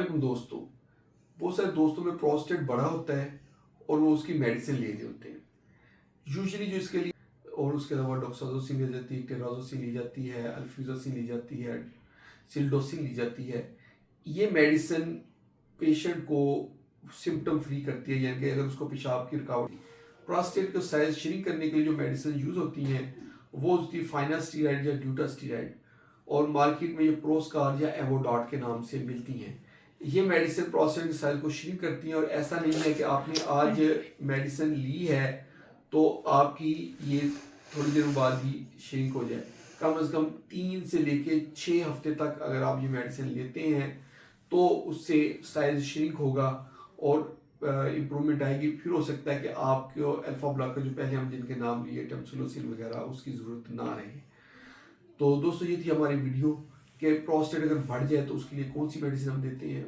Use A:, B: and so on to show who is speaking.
A: अस्सलाम दोस्तों। बहुत सारे दोस्तों में प्रोस्टेट बड़ा होता है और वो उसकी मेडिसिन ले रहे होते हैं। यूजुअली जो इसके लिए और उसके अलावा डॉक्साजोसिन ली जाती है, टेराजोसिन ली जाती है, अल्फीजोसिन ली जाती है, सिल्डोसिन ली जाती है। ये मेडिसिन पेशेंट को सिम्टम फ्री करती है, यानी कि अगर उसको पेशाब की रुकावट, प्रोस्टेट को साइज श्रिंक करने के लिए जो मेडिसिन यूज़ होती हैं वो होती है फाइनास्टीराइड या ड्यूटास्टीराइड, और मार्केट में ये प्रोस्कार या एवोडॉट के नाम से मिलती हैं। ये मेडिसिन प्रोस्टेट के साइज को श्रिंक करती हैं, और ऐसा नहीं है कि आपने आज मेडिसिन ली है तो आपकी ये थोड़ी देर बाद ही श्रिंक हो जाए। कम से कम 3 से लेके 6 हफ्ते तक अगर आप ये मेडिसिन लेते हैं तो उससे साइज श्रिंक होगा और इम्प्रूवमेंट आएगी। फिर हो सकता है कि आपको अल्फा ब्लॉकर जो पहले हम जिनके नाम लिए टेम्सुलोसिन वगैरह, उसकी ज़रूरत ना रहे। तो दोस्तों, ये थी हमारी वीडियो कि प्रोस्टेट अगर बढ़ जाए तो उसके लिए कौन सी मेडिसिन हम देते हैं।